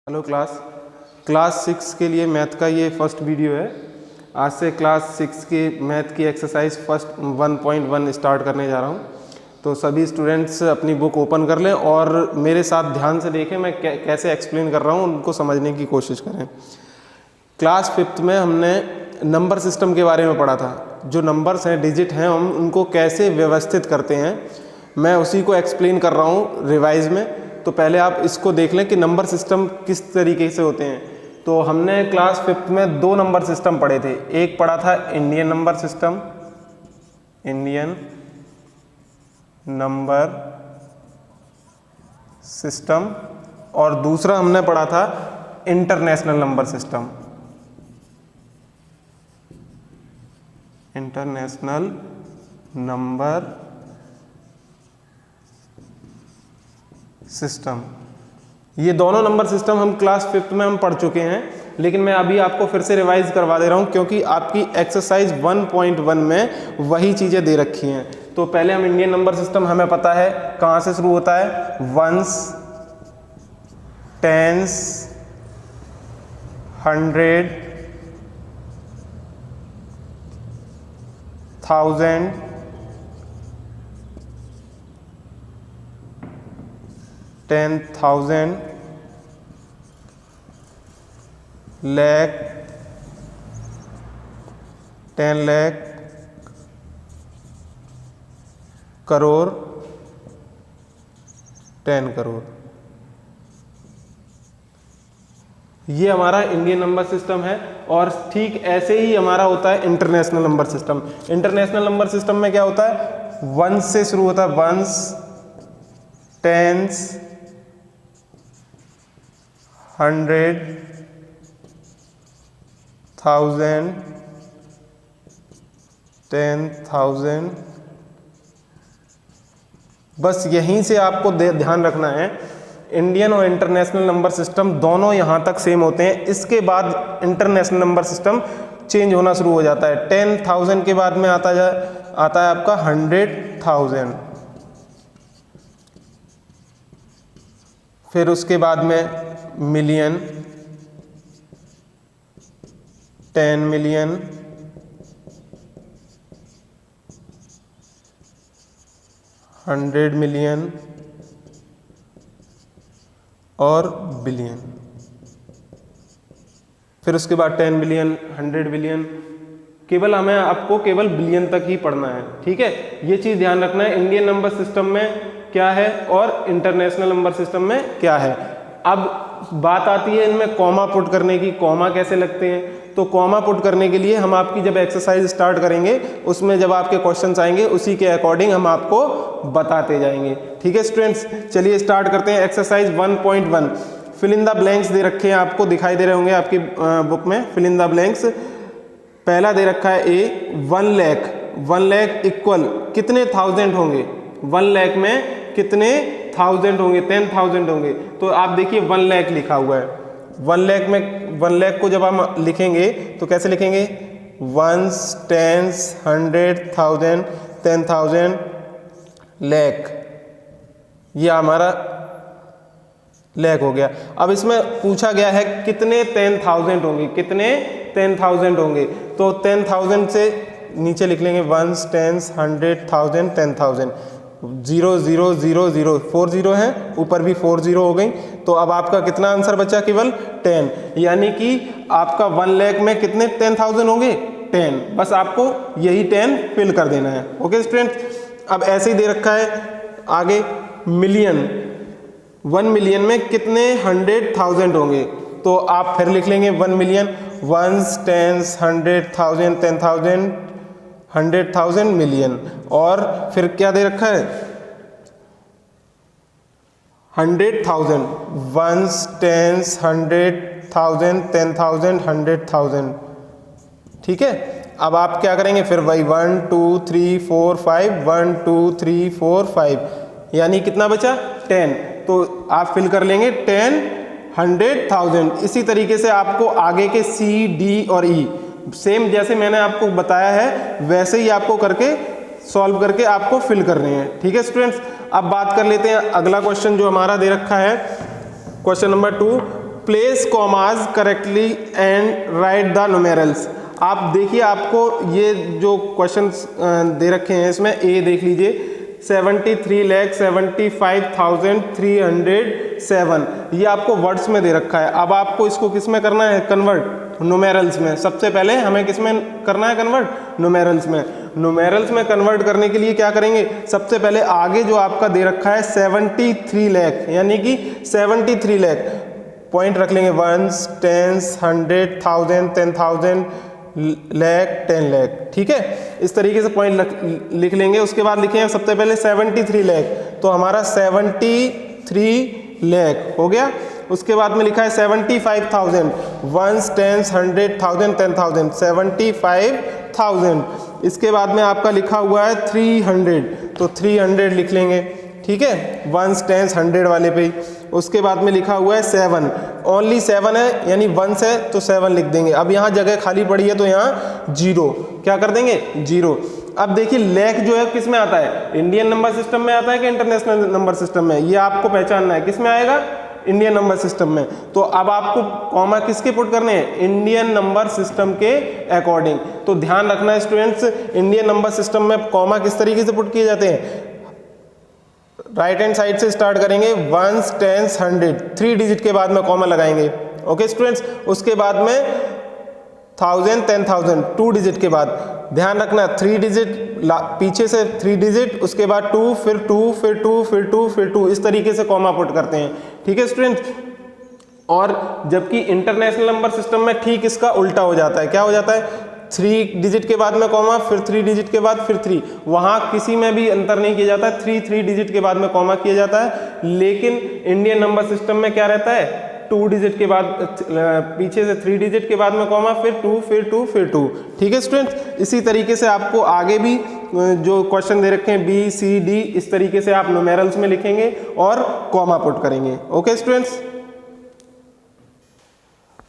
Hello class 6 के लिए math का ये फर्स्ट वीडियो है। आज से क्लास 6 की मैथ की एक्सरसाइज फर्स्ट 1.1 स्टार्ट करने जा रहा हूँ। तो सभी स्टूडेंट्स अपनी बुक ओपन कर लें और मेरे साथ ध्यान से देखें मैं कैसे एक्सप्लेन कर रहा हूँ, उनको समझने की कोशिश करें। क्लास 5 में हमने नंबर सिस्टम के बारे में पढ़ा था। जो नंबर्स हैं, डिजिट हैं, हम उनको कैसे व्यवस्थित करते हैं, मैं उसी को एक्सप्लेन कर रहा हूँ रिवाइज में। तो पहले आप इसको देख लें कि नंबर सिस्टम किस तरीके से होते हैं। तो हमने क्लास 5 में 2 नंबर सिस्टम पढ़े थे। एक पढ़ा था Indian number system, Indian number system, और दूसरा हमने पढ़ा था international number system, international number system. ये दोनों नंबर सिस्टम हम क्लास 5 में हम पढ़ चुके हैं, लेकिन मैं अभी आपको फिर से रिवाइज करवा दे रहा हूँ क्योंकि आपकी एक्सरसाइज 1.1 में वही चीज़ें दे रखी हैं। तो पहले हम इंडियन नंबर सिस्टम, हमें पता है कहाँ से शुरू होता है, ones, tens, hundred, thousand, ten thousand, lakh, 10 lakh, crore, 10 crore. ये हमारा इंडियन नंबर सिस्टम है। और ठीक ऐसे ही हमारा होता है international number system. International number system में क्या होता है, वंस से शुरू होता है, वंस, टेंस, हंड्रेड, थाउजेंड, 10,000। बस यहीं से आपको ध्यान रखना है, इंडियन और इंटरनेशनल नंबर सिस्टम दोनों यहाँ तक सेम होते हैं। इसके बाद इंटरनेशनल नंबर सिस्टम चेंज होना शुरू हो जाता है। 10,000 के बाद में आता है आपका 100,000, फिर उसके बाद में मिलियन, 10 मिलियन, 100 मिलियन और बिलियन। फिर उसके बाद 10 बिलियन, 100 बिलियन। केवल हमें आपको केवल बिलियन तक ही पढ़ना है, ठीक है। ये चीज़ ध्यान रखना है, इंडियन नंबर सिस्टम में क्या है और इंटरनेशनल नंबर सिस्टम में क्या है। अब बात आती है इनमें कॉमा पुट करने की, कॉमा कैसे लगते हैं। तो कॉमा पुट करने के लिए हम आपकी जब एक्सरसाइज स्टार्ट करेंगे, उसमें जब आपके क्वेश्चंस आएंगे उसी के अकॉर्डिंग हम आपको बताते जाएंगे, ठीक है स्टूडेंट्स। चलिए स्टार्ट करते हैं exercise 1.1। Fill in the blanks दे रखे हैं, आपको दिखाई दे रहे होंगे आपकी बुक में। फिल इन द ब्लैंक्स, पहला दे रखा है ए, 1 लाख। 1 लाख इक्वल कितने थाउजेंड होंगे, 1 लाख में कितने थाउजेंड होंगे, 10,000 होंगे। तो आप देखिए 1 लाख लिखा हुआ है। 1 लाख में 1 लाख को जब हम लिखेंगे तो कैसे लिखेंगे, वंस, टेंस, 100,000, 10,000, लाख। ये हमारा लाख हो गया। अब इसमें पूछा गया है कितने 10,000 होंगे, कितने 10,000 होंगे। तो 10,000 से नीचे लिख लेंगे वंस, टेंस, 100,000, 10,000। 0 0 0 0 4 0 है, ऊपर भी 4 0 हो गई। तो अब आपका कितना आंसर बचा, केवल 10। यानी कि आपका 1 लाख में कितने 10,000 होंगे, 10। बस आपको यही 10 फिल कर देना है, ओके स्टूडेंट। अब ऐसे ही दे रखा है आगे मिलियन। 1 मिलियन में कितने 100,000 होंगे। तो आप फिर लिख लेंगे 1 मिलियन, वंस, टेंस, 100,000, 10,000, 100,000 मिलियन। और फिर क्या दे रखा है, 100,000, वंस, टेंस, 100,000, 10,000, 100,000, ठीक है। अब आप क्या करेंगे, फिर वही 1 2 3 4 5, 1 2 3 4 5, यानी कितना बचा 10। तो आप फिल कर लेंगे 10, 100,000। इसी तरीके से आपको आगे के सी, डी और ई सेम जैसे मैंने आपको बताया है वैसे ही आपको करके सॉल्व करके आपको फिल करने हैं, ठीक है स्टूडेंट्स। अब बात कर लेते हैं अगला क्वेश्चन जो हमारा दे रखा है, question number 2। Place commas correctly and write the numerals. आप देखिए, आपको ये जो क्वेश्चंस दे रखे हैं इसमें ए देख लीजिए, 73,75,307, ये आपको वर्ड्स में दे रखा है। अब आपको इसको किस में करना है कन्वर्ट, न्यूमेरल्स में। सबसे पहले हमें किस में करना है कन्वर्ट, न्यूमेरल्स में। न्यूमेरल्स में कन्वर्ट करने के लिए क्या करेंगे, सबसे पहले आगे जो आपका दे रखा है 73 लाख, यानी कि 73 लाख पॉइंट रख लेंगे, 1s, 10s, 100, 1000, 10,000, लाख, 10 लाख, ठीक है। इस तरीके से पॉइंट लिख लेंगे। उसके बाद लिखेंगे सबसे पहले 73 लाख, तो हमारा 73 लाख हो गया। उसके बाद में लिखा है 75,000, 1s, 10s, 100, 1000, 10,000, 75,000। इसके बाद में आपका लिखा हुआ है 300, तो 300 लिख लेंगे, ठीक है, 1s, 10s, 100 वाले पे ही। उसके बाद में लिखा हुआ है 7, ओनली 7 है, यानी 1 है तो 7 लिख देंगे। अब यहाँ जगह खाली पड़ी है तो यहाँ 0 क्या कर देंगे, 0। अब देखिए लैख जो है किस में आता है, इंडियन नंबर सिस्टम में आता है कि इंटरनेशनल नंबर सिस्टम में, ये आपको पहचानना है। किस में आएगा, इंडियन नंबर सिस्टम में। तो अब आपको कॉमा किसके पुट करने हैं, इंडियन नंबर सिस्टम के अकॉर्डिंग। तो ध्यान रखना स्टूडेंट्स, इंडियन नंबर सिस्टम में कॉमा किस तरीके से पुट किए जाते हैं, राइट हैंड साइड से स्टार्ट करेंगे, 1s, 10s, 100, 3 डिजिट के बाद में कॉमा लगाएंगे, ओके स्टूडेंट्स। उसके बाद में 1000, 10,000, 2 डिजिट के बाद। ध्यान रखना 3 डिजिट पीछे से 3 डिजिट, उसके बाद 2, फिर 2, फिर 2, फिर 2, फिर 2, इस तरीके से कॉमा पुट करते हैं, ठीक है स्टूडेंट्स। और जबकि इंटरनेशनल नंबर सिस्टम में ठीक इसका उल्टा हो जाता है। क्या हो जाता है, 3 डिजिट के बाद में कॉमा, फिर 3 डिजिट के बाद फिर 3, वहाँ किसी में भी अंतर नहीं किया जाता है, 3 डिजिट के बाद में कॉमा किया जाता है। लेकिन इंडियन नंबर सिस्टम में क्या रहता है, 2 डिजिट के बाद पीछे से 3 डिजिट के बाद में कॉमा, फिर 2, फिर 2, फिर 2, ठीक है स्टूडेंट्स। इसी तरीके से आपको आगे भी जो क्वेश्चन दे रखे हैं बी सी डी, इस तरीके से आप न्यूमेरल्स में लिखेंगे और कॉमा पुट करेंगे, ओके स्टूडेंट्स।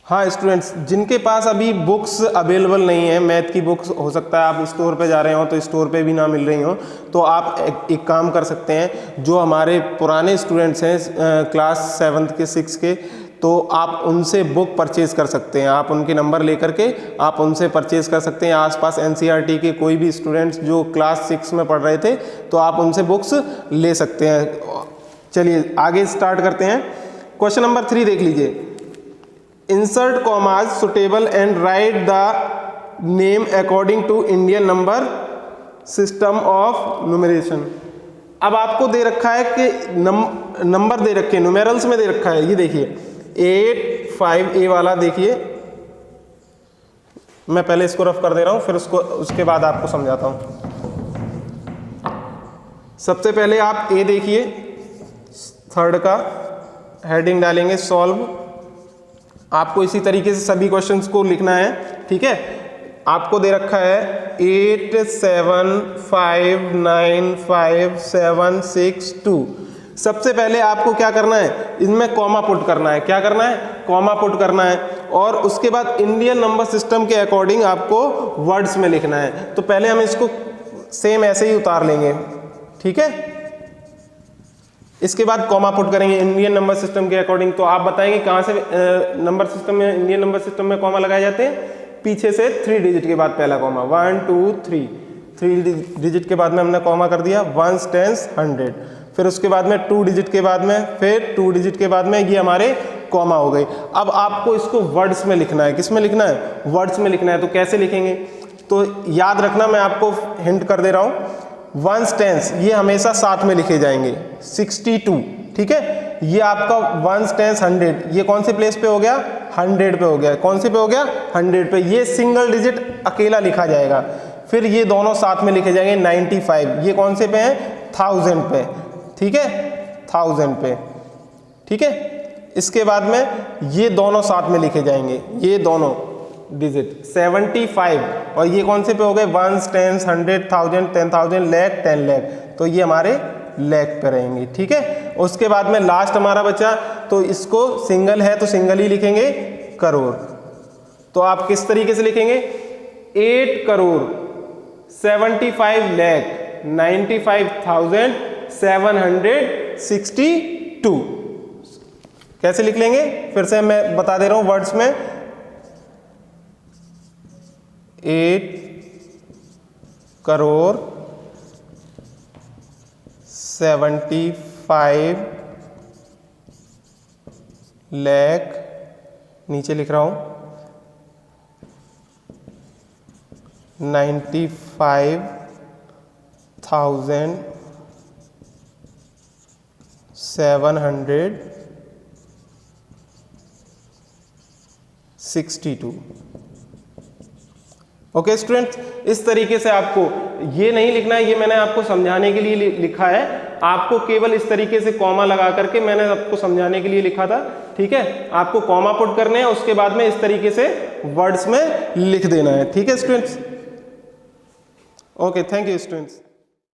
हाँ स्टूडेंट्स, जिनके पास अभी बुक्स अवेलेबल नहीं है, मैथ की बुक्स, हो सकता है आप स्टोर पे जा रहे हो तो स्टोर पे भी ना मिल रही हो, तो आप एक काम कर सकते हैं। जो हमारे पुराने स्टूडेंट्स हैं क्लास 7th के 6 के, तो आप उनसे बुक परचेज़ कर सकते हैं। आप उनके नंबर लेकर के आप उनसे परचेज़ कर सकते हैं। आसपास NCERT के कोई भी स्टूडेंट्स जो क्लास 6 में पढ़ रहे थे, तो आप उनसे बुक्स ले सकते हैं। चलिए आगे स्टार्ट करते हैं। क्वेश्चन नंबर 3 देख लीजिए, insert commas suitable and write the name according to Indian number system of numeration. अब आपको दे रखा है कि नंबर दे रखे हैं, न्यूमेरल्स में दे रखा है। ये देखिए 8, 5 ए वाला देखिए, मैं पहले इसको रफ कर दे रहा हूं, फिर उसके बाद आपको समझाता हूं। सबसे पहले आप ए देखिए, 3rd का हेडिंग डालेंगे सॉल्व। आपको इसी तरीके से सभी क्वेश्चंस को लिखना है, ठीक है। आपको दे रखा है 8, 7, 5, 9, 5, 7, 6, 2। सबसे पहले आपको क्या करना है, इनमें कॉमा पुट करना है। क्या करना है, कॉमा पुट करना है। और उसके बाद इंडियन नंबर सिस्टम के अकॉर्डिंग आपको वर्ड्स में लिखना है। तो पहले हम इसको सेम ऐसे ही उतार लेंगे, ठीक है। इसके बाद कॉमा पुट करेंगे इंडियन नंबर सिस्टम के अकॉर्डिंग। तो आप बताएंगे कहाँ से नंबर सिस्टम में, इंडियन नंबर सिस्टम में कॉमा लगाए जाते हैं, पीछे से 3 डिजिट के बाद पहला कॉमा, 1, 2, 3 डिजिट के बाद में हमने कॉमा कर दिया, 1s, 10s, 100। फिर उसके बाद में 2 डिजिट के बाद में, फिर 2 डिजिट के बाद में, ये हमारे कॉमा हो गई। अब आपको इसको वर्ड्स में लिखना है। किस में लिखना है, वर्ड्स में लिखना है। तो कैसे लिखेंगे, तो याद रखना, मैं आपको हिंट कर दे रहा हूँ, 1s, 10s ये हमेशा साथ में लिखे जाएंगे, 62, ठीक है। ये आपका 1s, 10s, 100 ये कौन से प्लेस पे हो गया, 100 पे हो गया। कौन से पे हो गया, 100 पे। ये सिंगल डिजिट अकेला लिखा जाएगा। फिर ये दोनों साथ में लिखे जाएंगे 95, ये कौन से पे हैं, 1000 पे, ठीक है, 1000 पे, ठीक है। इसके बाद में ये दोनों साथ में लिखे जाएंगे, ये दोनों डिजिट 75, और ये कौन से पे हो गए, 1s, 10s, 100, 1000, 10,000, लाख, 10 लाख। तो ये हमारे लाख पे रहेंगे, ठीक है। उसके बाद में लास्ट हमारा बचा, तो इसको सिंगल है तो सिंगल ही लिखेंगे, करोड़। तो आप किस तरीके से लिखेंगे, 8,75,95,762। कैसे लिख लेंगे, फिर से मैं बता दे रहा हूं वर्ड्स में, 8,75,00,000, नीचे लिख रहा हूं 95,762। ओके स्टूडेंट्स, इस तरीके से आपको ये नहीं लिखना है, ये मैंने आपको समझाने के लिए लिखा है, आपको केवल इस तरीके से कॉमा लगा करके मैंने आपको समझाने के लिए लिखा था, ठीक है। आपको कॉमा पुट करने हैं, उसके बाद में इस तरीके से वर्ड्स में लिख देना है, ठीक है students. Okay, thank you students.